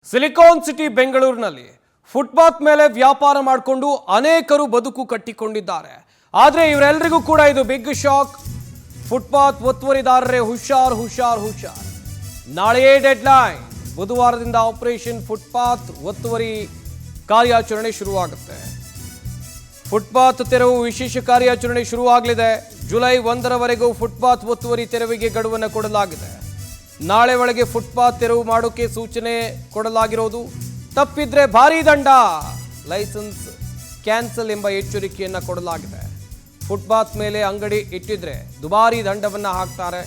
Silicon city ಬೆಂಗಳೂರಿನಲ್ಲಿ footpath ಮೇಲೆ ವ್ಯಾಪಾರ ಮಾಡಿಕೊಂಡು ಅನೇಕರು ಬದುಕು ಕಟ್ಟಿಕೊಂಡಿದ್ದಾರೆ. ಆದರೆ ಇವರೆಲ್ಲರಿಗೂ ಕೂಡ ಇದು ಬಿಗ್ ಶಾಕ್. ಫುಟ್ಪಾತ್ ಒತ್ತುವರಿದಾರರೇ ಹುಷಾರ್ ಹುಷಾರ್ ಹುಷಾರ್. ನಾಳೆಯೇ ಡೆಡ್ಲೈನ್. ಬುಧವಾರದಿಂದ ಆಪರೇಷನ್ ಫುಟ್ಪಾತ್ ಒತ್ತುವರಿ ಕಾರ್ಯಾಚರಣೆ ಶುರುವಾಗುತ್ತೆ. ಫುಟ್ಪಾತ್ ತೆರವು ವಿಶೇಷ ಕಾರ್ಯಾಚರಣೆ ಶುರುವಾಗಲಿದೆ. ಜುಲೈ 1ರವರೆಗೂ ಫುಟ್ಪಾತ್ ಒತ್ತುವರಿ ತೆರವಿಗೆ ಗಡುವನ್ನು ಕೊಡಲಾಗಿದೆ. ನಾಳೆ ಒಳಗೆ ಫುಟ್ಪಾತ್ ತೆರವು ಮಾಡೋಕೆ ಸೂಚನೆ ಕೊಡಲಾಗಿರೋದು. ತಪ್ಪಿದ್ರೆ ಭಾರೀ ದಂಡ, ಲೈಸೆನ್ಸ್ ಕ್ಯಾನ್ಸಲ್ ಎಂಬ ಎಚ್ಚರಿಕೆಯನ್ನು ಕೊಡಲಾಗಿದೆ. ಫುಟ್ಪಾತ್ ಮೇಲೆ ಅಂಗಡಿ ಇಟ್ಟಿದ್ರೆ ದುಬಾರಿ ದಂಡವನ್ನು ಹಾಕ್ತಾರೆ.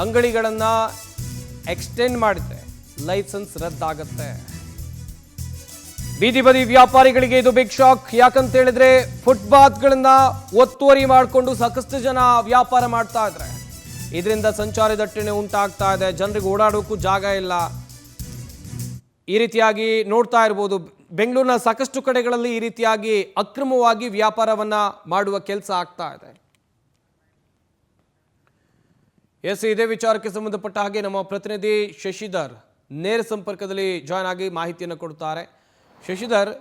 ಅಂಗಡಿಗಳನ್ನು ಎಕ್ಸ್ಟೆಂಡ್ ಮಾಡಿದ್ರೆ ಲೈಸೆನ್ಸ್ ರದ್ದಾಗುತ್ತೆ. ಬೀದಿ ಬದಿ ವ್ಯಾಪಾರಿಗಳಿಗೆ ಇದು ಬಿಗ್ ಶಾಕ್. ಯಾಕಂತ ಹೇಳಿದ್ರೆ ಫುಟ್ಪಾತ್ಗಳನ್ನ ಒತ್ತುವರಿ ಮಾಡಿಕೊಂಡು ಸಾಕಷ್ಟು ಜನ ವ್ಯಾಪಾರ ಮಾಡ್ತಾ ಇದ್ದಾರೆ. ಇದರಿಂದ ಸಂಚಾರಿ ದಟ್ಟಣೆ ಉಂಟಾಗ್ತಾ ಇದೆ. ಜನರಿಗೆ ಓಡಾಡೋಕ್ಕೂ ಜಾಗ ಇಲ್ಲ. ಈ ರೀತಿಯಾಗಿ ನೋಡ್ತಾ ಇರ್ಬೋದು, ಬೆಂಗಳೂರಿನ ಸಾಕಷ್ಟು ಕಡೆಗಳಲ್ಲಿ ಈ ರೀತಿಯಾಗಿ ಅಕ್ರಮವಾಗಿ ವ್ಯಾಪಾರವನ್ನ ಮಾಡುವ ಕೆಲಸ ಆಗ್ತಾ ಇದೆ. ಇದೇ ವಿಚಾರಕ್ಕೆ ಸಂಬಂಧಪಟ್ಟ ಹಾಗೆ ನಮ್ಮ ಪ್ರತಿನಿಧಿ ಶಶಿಧರ್ ನೇರ ಸಂಪರ್ಕದಲ್ಲಿ ಜಾಯ್ನ್ ಆಗಿ ಮಾಹಿತಿಯನ್ನು ಕೊಡ್ತಾರೆ. ಶಶಿಧರ್,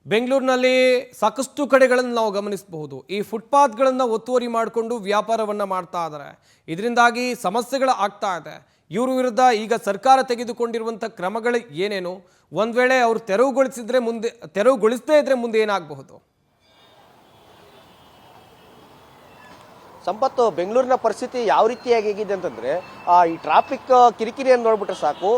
ಬೆಂಗಳೂರಿನಲ್ಲಿ ಸಾಕಷ್ಟು ಕಡೆಗಳನ್ನು ನಾವು ಗಮನಿಸಬಹುದು, ಈ ಫುಟ್ಪಾತ್ಗಳನ್ನು ಒತ್ತುವರಿ ಮಾಡಿಕೊಂಡು ವ್ಯಾಪಾರವನ್ನು ಮಾಡ್ತಾ ಇದ್ದಾರೆ. ಇದರಿಂದಾಗಿ ಸಮಸ್ಯೆಗಳು ಆಗ್ತಾ ಇದೆ. ಇವ್ರ ವಿರುದ್ಧ ಈಗ ಸರ್ಕಾರ ತೆಗೆದುಕೊಂಡಿರುವಂಥ ಕ್ರಮಗಳು ಏನೇನು? ಒಂದು ವೇಳೆ ಅವರು ತೆರವುಗೊಳಿಸದೇ ಇದ್ರೆ ಮುಂದೆ ಏನಾಗಬಹುದು? ಸಂಪತ್ತು, ಬೆಂಗಳೂರಿನ ಪರಿಸ್ಥಿತಿ ಯಾವ ರೀತಿಯಾಗಿ ಹೇಗಿದೆ ಅಂತಂದ್ರೆ, ಈ ಟ್ರಾಫಿಕ್ ಕಿರಿಕಿರಿಯನ್ನು ನೋಡ್ಬಿಟ್ರೆ ಸಾಕು,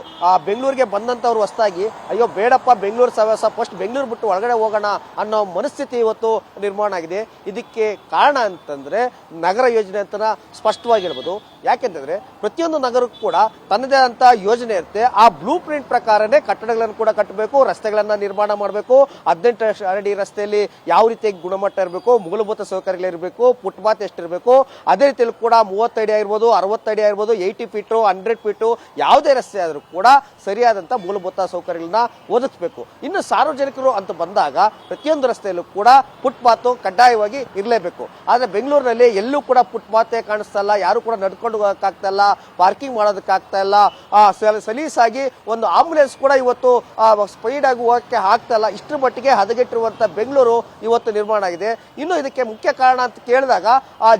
ಬೆಂಗಳೂರಿಗೆ ಬಂದಂಥವ್ರು ಹೊಸದಾಗಿ ಅಯ್ಯೋ ಬೇಡಪ್ಪ ಬೆಂಗಳೂರು ಸವಾಸ, ಫಸ್ಟ್ ಬೆಂಗಳೂರು ಬಿಟ್ಟು ಒಳಗಡೆ ಹೋಗೋಣ ಅನ್ನೋ ಮನಸ್ಥಿತಿ ಇವತ್ತು ನಿರ್ಮಾಣ ಆಗಿದೆ. ಇದಕ್ಕೆ ಕಾರಣ ಅಂತಂದ್ರೆ ನಗರ ಯೋಜನೆ ಅಂತ ಸ್ಪಷ್ಟವಾಗಿ ಹೇಳ್ಬೋದು. ಯಾಕೆಂತಂದ್ರೆ ಪ್ರತಿಯೊಂದು ನಗರಕ್ಕೂ ಕೂಡ ತನ್ನದೇ ಅಂತ ಯೋಜನೆ ಇರುತ್ತೆ. ಆ ಬ್ಲೂ ಪ್ರಿಂಟ್ ಪ್ರಕಾರನೇ ಕಟ್ಟಡಗಳನ್ನು ಕೂಡ ಕಟ್ಟಬೇಕು, ರಸ್ತೆಗಳನ್ನ ನಿರ್ಮಾಣ ಮಾಡಬೇಕು. 18 ಅಡಿ ರಸ್ತೆಯಲ್ಲಿ ಯಾವ ರೀತಿಯಾಗಿ ಗುಣಮಟ್ಟ ಇರಬೇಕು, ಮೂಲಭೂತ ಸೌಕರ್ಯಗಳಿರಬೇಕು, ಫುಟ್ಪಾತ್ ಎಷ್ಟಿರಬೇಕು, ಅದೇ ರೀತಿಯಲ್ಲಿ ಕೂಡ 30 ಅಡಿ ಆಗಿರ್ಬೋದು, 60 ಅಡಿ ಆಗಿರ್ಬೋದು, 80 ಫೀಟು, 100 ಫೀಟು, ಯಾವುದೇ ರಸ್ತೆ ಆದರೂ ಕೂಡ ಸರಿಯಾದಂತ ಮೂಲಭೂತ ಸೌಕರ್ಯಗಳನ್ನ ಒದಗಿಸಬೇಕು. ಇನ್ನು ಸಾರ್ವಜನಿಕರು ಅಂತ ಬಂದಾಗ ಪ್ರತಿಯೊಂದು ರಸ್ತೆಯಲ್ಲೂ ಕೂಡ ಫುಟ್ಪಾತ್ ಕಡ್ಡಾಯವಾಗಿ ಇರಲೇಬೇಕು. ಆದ್ರೆ ಬೆಂಗಳೂರಿನಲ್ಲಿ ಎಲ್ಲೂ ಕೂಡ ಫುಟ್ಪಾತ್ ಕಾಣಿಸ್ತಾ ಇಲ್ಲ. ಯಾರು ಕೂಡ ನಡ್ಕೊಂಡು ಹೋಗಕ್ಕಾಗ್ತಾ ಇಲ್ಲ, ಪಾರ್ಕಿಂಗ್ ಮಾಡೋದಕ್ಕಾಗ್ತಾ ಇಲ್ಲ. ಸಲೀಸಾಗಿ ಒಂದು ಆಂಬುಲೆನ್ಸ್ ಕೂಡ ಇವತ್ತು ಸ್ಪೀಡ್ ಆಗಿ ಹೋಗಕ್ಕೆ ಆಗ್ತಾ ಇಲ್ಲ. ಇಷ್ಟರ ಮಟ್ಟಿಗೆ ಹದಗೆಟ್ಟಿರುವಂತ ಬೆಂಗಳೂರು ಇವತ್ತು ನಿರ್ಮಾಣ ಆಗಿದೆ. ಇನ್ನು ಇದಕ್ಕೆ ಮುಖ್ಯ ಕಾರಣ ಅಂತ ಕೇಳಿದಾಗ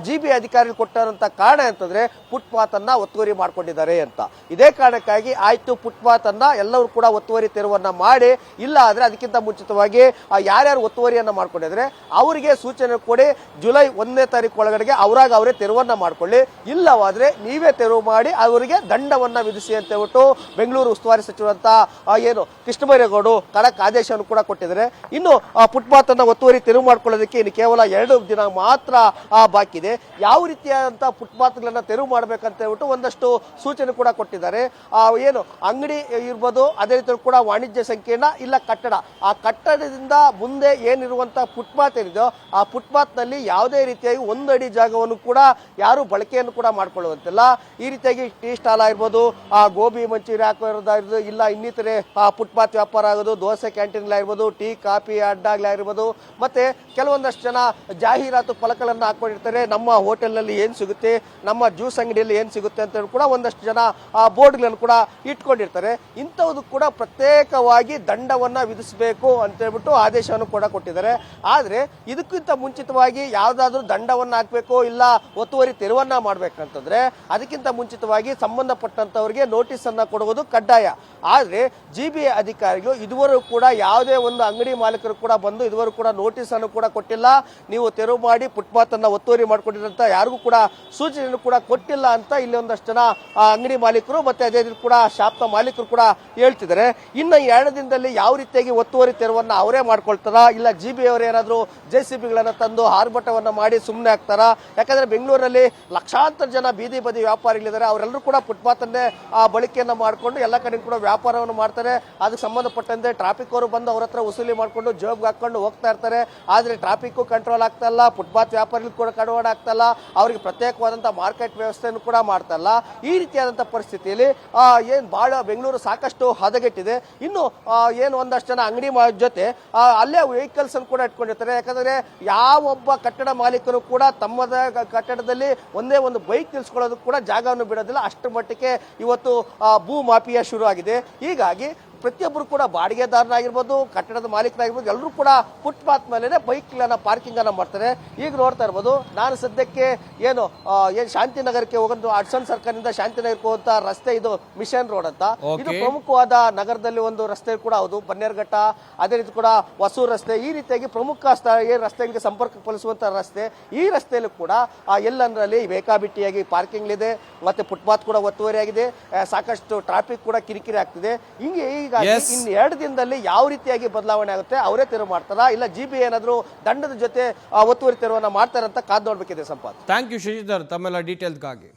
GB ಅಧಿಕಾರಿಗಳು ಕೊಟ್ಟಂತ ಕಾರಣ ಅಂತಂದ್ರೆ ಫುಟ್ಪಾತ್ ಅನ್ನ ಒತ್ತುವರಿ ಮಾಡ್ಕೊಂಡಿದ್ದಾರೆ ಅಂತ. ಇದೇ ಕಾರಣಕ್ಕಾಗಿ ಆಯ್ತು ಫುಟ್ಪಾತ್ ಅನ್ನ ಎಲ್ಲರೂ ಕೂಡ ಒತ್ತುವರಿ ತೆರವನ್ನ ಮಾಡಿ, ಇಲ್ಲ ಆದ್ರೆ ಅದಕ್ಕಿಂತ ಮುಂಚಿತವಾಗಿ ಯಾರ್ಯಾರು ಒತ್ತುವರಿಯನ್ನ ಮಾಡ್ಕೊಂಡಿದ್ರೆ ಅವರಿಗೆ ಸೂಚನೆ ಕೊಡಿ, ಜುಲೈ 1ನೇ ತಾರೀಕು ಒಳಗಡೆಗೆ ಅವರೇ ತೆರವನ್ನ ಮಾಡ್ಕೊಳ್ಳಿ, ಇಲ್ಲವಾದ್ರೆ ನೀವೇ ತೆರವು ಮಾಡಿ ಅವರಿಗೆ ದಂಡವನ್ನ ವಿಧಿಸಿ ಅಂತ ಹೇಳ್ಬಿಟ್ಟು ಬೆಂಗಳೂರು ಉಸ್ತುವಾರಿ ಸಚಿವಂತ ಕೃಷ್ಣಬೈರೇಗೌಡರು ಖಡಕ್ ಆದೇಶವನ್ನು ಕೂಡ ಕೊಟ್ಟಿದ್ದಾರೆ. ಇನ್ನು ಫುಟ್ಪಾತ್ ಅನ್ನ ಒತ್ತುವರಿ ತೆರವು ಮಾಡ್ಕೊಳ್ಳೋದಕ್ಕೆ ಇನ್ನು ಕೇವಲ 2 ದಿನ ಮಾತ್ರ ಬಾಕಿ ಇದೆ. ಯಾವ ರೀತಿಯಾದಂತಹ ಫುಟ್ಪಾತ್ ಗಳನ್ನ ತೆರವು ಮಾಡ್ಬೇಕಂತ ಹೇಳ್ಬಿಟ್ಟು ಒಂದಷ್ಟು ಸೂಚನೆ ಕೂಡ ಕೊಟ್ಟಿದ್ದಾರೆ. ಅಂಗಡಿ ಇರ್ಬೋದು, ಅದೇ ರೀತಿ ಕೂಡ ವಾಣಿಜ್ಯ ಸಂಕೀರ್ಣ ಇಲ್ಲ ಕಟ್ಟಡ, ಆ ಕಟ್ಟಡದಿಂದ ಮುಂದೆ ಏನಿರುವಂತಹ ಫುಟ್ಪಾತ್ ಏನಿದೆಯೋ ಆ ಫುಟ್ಪಾತ್ ನಲ್ಲಿ ಯಾವುದೇ ರೀತಿಯಾಗಿ 1 ಅಡಿ ಜಾಗವನ್ನು ಕೂಡ ಯಾರು ಬಳಕೆಯನ್ನು ಕೂಡ ಮಾಡ್ಕೊಳ್ಳುವಂತಿಲ್ಲ. ಈ ರೀತಿಯಾಗಿ ಟೀ ಸ್ಟಾಲ್ ಆಗಿರ್ಬೋದು, ಗೋಬಿ ಮಂಚೂರಿ ಹಾಕೋದಾಗಿರ್ಬೋದು, ಇಲ್ಲ ಇನ್ನಿತರೆ ಫುಟ್ಪಾತ್ ವ್ಯಾಪಾರ ಆಗೋದು, ದೋಸೆ ಕ್ಯಾಂಟೀನ್ ಆಗಿರ್ಬೋದು, ಟೀ ಕಾಫಿ ಅಡ್ಡಾಗ್ಲಾಗಿರ್ಬೋದು, ಮತ್ತೆ ಕೆಲವೊಂದಷ್ಟು ಜನ ಜಾಹೀರಾತು ಫಲಕಗಳನ್ನ ಹಾಕೊಂಡಿರ್ತಾರೆ. ನಮ್ಮ ಹೋಟೆಲ್ ನಲ್ಲಿ ಏನ್ ಸಿಗುತ್ತೆ, ನಮ್ಮ ಜ್ಯೂಸ್ ಅಂಗಡಿಯಲ್ಲಿ ಏನ್ ಸಿಗುತ್ತೆ ಅಂತ ಹೇಳಿ ಕೂಡ ಒಂದಷ್ಟು ಜನ ಬೋರ್ಡ್ಗಳನ್ನು ಕೂಡ ಇಟ್ಕೊಂಡಿರ್ತಾರೆ. ಇಂಥದ್ದು ಕೂಡ ಪ್ರತ್ಯೇಕವಾಗಿ ದಂಡವನ್ನ ವಿಧಿಸಬೇಕು ಅಂತ ಹೇಳ್ಬಿಟ್ಟು ಆದೇಶವನ್ನು ಕೂಡ ಕೊಟ್ಟಿದ್ದಾರೆ. ಆದ್ರೆ ಇದಕ್ಕಿಂತ ಮುಂಚಿತವಾಗಿ ಯಾವ್ದಾದ್ರು ದಂಡವನ್ನ ಹಾಕ್ಬೇಕು, ಇಲ್ಲ ಒತ್ತುವರಿ ತೆರವನ್ನ ಮಾಡ್ಬೇಕಂತಂದ್ರೆ ಅದಕ್ಕಿಂತ ಮುಂಚಿತವಾಗಿ ಸಂಬಂಧಪಟ್ಟಂತವರಿಗೆ ನೋಟಿಸ್ ಅನ್ನ ಕೊಡುವುದು ಕಡ್ಡಾಯ. ಆದ್ರೆ GB ಅಧಿಕಾರಿಗಳು ಇದುವರೆಗೂ ಕೂಡ ಯಾವುದೇ ಒಂದು ಅಂಗಡಿ ಮಾಲೀಕರು ಕೂಡ ಬಂದು ಇದುವರೆಗೂ ಕೂಡ ನೋಟಿಸ್ ಅನ್ನು ಕೂಡ ಕೊಟ್ಟಿಲ್ಲ. ನೀವು ತೆರವು ಮಾಡಿ ಫುಟ್ಪಾತ್ ಅನ್ನ ಒತ್ತುವರಿ ಮಾಡ್ಕೊಂಡಿರಂತ ಯಾರಿಗೂ ಕೂಡ ಸೂಚನೆಯನ್ನು ಕೂಡ ಕೊಟ್ಟಿಲ್ಲ ಅಂತ ಇಲ್ಲಿ ಒಂದಷ್ಟು ಜನ ಅಂಗಡಿ ಮಾಲೀಕರು ಮತ್ತೆ ಅದೇ ರೀತಿ ಕೂಡ ಶಾಪ್ನ ಮಾಲೀಕರು ಕೂಡ ಹೇಳ್ತಿದ್ದಾರೆ. ಇನ್ನು 2 ದಿನದಲ್ಲಿ ಯಾವ ರೀತಿಯಾಗಿ ಒತ್ತುವರಿ ತೆರವನ್ನ ಅವರೇ ಮಾಡ್ಕೊಳ್ತಾರ, ಇಲ್ಲ GB ಅವರು ಏನಾದ್ರು JCBಗಳನ್ನ ತಂದು ಆರ್ಭಟವನ್ನ ಮಾಡಿ ಸುಮ್ಮನೆ ಆಗ್ತಾರ? ಯಾಕಂದ್ರೆ ಬೆಂಗಳೂರಲ್ಲಿ ಲಕ್ಷಾಂತರ ಜನ ಬೀದಿ ಬದಿ ವ್ಯಾಪಾರಿಗಳಿದ್ದಾರೆ. ಅವರೆಲ್ಲರೂ ಕೂಡ ಫುಟ್ಪಾತ್ ಅನ್ನೇ ಬಳಕೆಯನ್ನ ಮಾಡಿಕೊಂಡು ಎಲ್ಲ ಕಡೆ ಕೂಡ ವ್ಯಾಪಾರವನ್ನು ಮಾಡ್ತಾರೆ. ಅದಕ್ಕೆ ಸಂಬಂಧಪಟ್ಟಂತೆ ಟ್ರಾಫಿಕ್ ಅವರು ಬಂದು ಅವ್ರ ಹತ್ರ ವಸೂಲಿ ಮಾಡಿಕೊಂಡು ಜೋಬ್ಗೆ ಹಾಕೊಂಡು ಹೋಗ್ತಾ ಇರ್ತಾರೆ. ಆದ್ರೆ ಟ್ರಾಫಿಕ್ ಕಂಟ್ರೋಲ್ ಆಗ್ತಾ ಇಲ್ಲ, ಫುಟ್ಪಾತ್ ವ್ಯಾಪಾರಿಗಳು ಕೂಡ ಕಡಿವಾಡ ಆಗ್ತಾ ಇಲ್ಲ, ಅವರಿಗೆ ಪ್ರತ್ಯೇಕವಾದಂತಹ ಮಾರ್ಕೆಟ್ ವ್ಯವಸ್ಥೆಯನ್ನು ಕೂಡ ಮಾಡ್ತಾ ಇಲ್ಲ. ಈ ರೀತಿಯಾದಂತಹ ಪರಿಸ್ಥಿತಿಯಲ್ಲಿ ಬಹಳ ಬೆಂಗಳೂರು ಸಾಕಷ್ಟು ಹದಗೆಟ್ಟಿದೆ. ಇನ್ನು ಒಂದಷ್ಟು ಜನ ಅಂಗಡಿ ಜೊತೆ ಅಲ್ಲೇ ವೆಹಿಕಲ್ಸ್ ಅನ್ನು ಕೂಡ ಇಟ್ಕೊಂಡಿರ್ತಾರೆ. ಯಾಕಂದ್ರೆ ಯಾವೊಬ್ಬ ಕಟ್ಟಡ ಮಾಲೀಕರು ಕೂಡ ತಮ್ಮದ ಕಟ್ಟಡದಲ್ಲಿ ಒಂದೇ ಒಂದು ಬೈಕ್ ನಿಲ್ಸ್ಕೊಳ್ಳೋದಕ್ಕೆ ಕೂಡ ಜಾಗವನ್ನು ಬಿಡೋದಿಲ್ಲ. ಅಷ್ಟರ ಮಟ್ಟಿಗೆ ಇವತ್ತು ಭೂ ಮಾಫಿಯಾ ಶುರು ಆಗಿದೆ. ಹೀಗಾಗಿ ಪ್ರತಿಯೊಬ್ಬರು ಕೂಡ ಬಾಡಿಗೆದಾರನಾಗಿರ್ಬೋದು, ಕಟ್ಟಡದ ಮಾಲೀಕರಾಗಿರ್ಬೋದು, ಎಲ್ಲರೂ ಕೂಡ ಫುಟ್ಪಾತ್ ಮೇಲೆ ಬೈಕ್ ಪಾರ್ಕಿಂಗ್ ಅನ್ನ ಮಾಡ್ತಾರೆ. ಈಗ ನೋಡ್ತಾ ಇರ್ಬೋದು, ನಾನು ಸದ್ಯಕ್ಕೆ ಏನು ಶಾಂತಿನಗರಕ್ಕೆ ಹೋಗೋದು ಹಡ್ಸನ್ ಸರ್ಕಲ್ನಿಂದ ಶಾಂತಿನಗರಕ್ಕೆ ಹೋಗುವಂತ ರಸ್ತೆ, ಇದು ಮಿಷನ್ ರೋಡ್ ಅಂತ. ಇದು ಪ್ರಮುಖವಾದ ನಗರದಲ್ಲಿ ಒಂದು ರಸ್ತೆ ಕೂಡ ಹೌದು. ಬನ್ನೇರ್ಘಟ್ಟ, ಅದೇ ರೀತಿ ಕೂಡ ಹೊಸೂರು ರಸ್ತೆ, ಈ ರೀತಿಯಾಗಿ ಪ್ರಮುಖ ರಸ್ತೆಗಳಿಗೆ ಸಂಪರ್ಕ ಕಲಿಸುವಂತ ರಸ್ತೆ. ಈ ರಸ್ತೆಯಲ್ಲೂ ಕೂಡ ಎಲ್ಲಂದ್ರಲ್ಲಿ ಬೇಕಾಬಿಟ್ಟಿಯಾಗಿ ಪಾರ್ಕಿಂಗ್ ಇದೆ, ಮತ್ತೆ ಫುಟ್ಪಾತ್ ಕೂಡ ಒತ್ತುವರಿ ಆಗಿದೆ, ಸಾಕಷ್ಟು ಟ್ರಾಫಿಕ್ ಕೂಡ ಕಿರಿಕಿರಿ ಆಗ್ತಿದೆ. ಹೀಗಾಗಿ ಇನ್ನು 2 ದಿನದಲ್ಲಿ ಯಾವ ರೀತಿಯಾಗಿ ಬದಲಾವಣೆ ಆಗುತ್ತೆ, ಅವರೇ ತೆರವು ಮಾಡ್ತಾರಾ ಇಲ್ಲ GB ಏನಾದ್ರು ದಂಡದ ಜೊತೆ ಒತ್ತುವರಿ ತೆರವನ್ನ ಮಾಡ್ತಾರಂತ ಕಾದ್ ನೋಡ್ಬೇಕಿದೆ ಸಂಪಾತ್. ಥ್ಯಾಂಕ್ ಯು ಶಶಿಧರ್ ತಮ್ಮೆಲ್ಲ ಡೀಟೇಲ್ಸ್ಗಾಗಿ.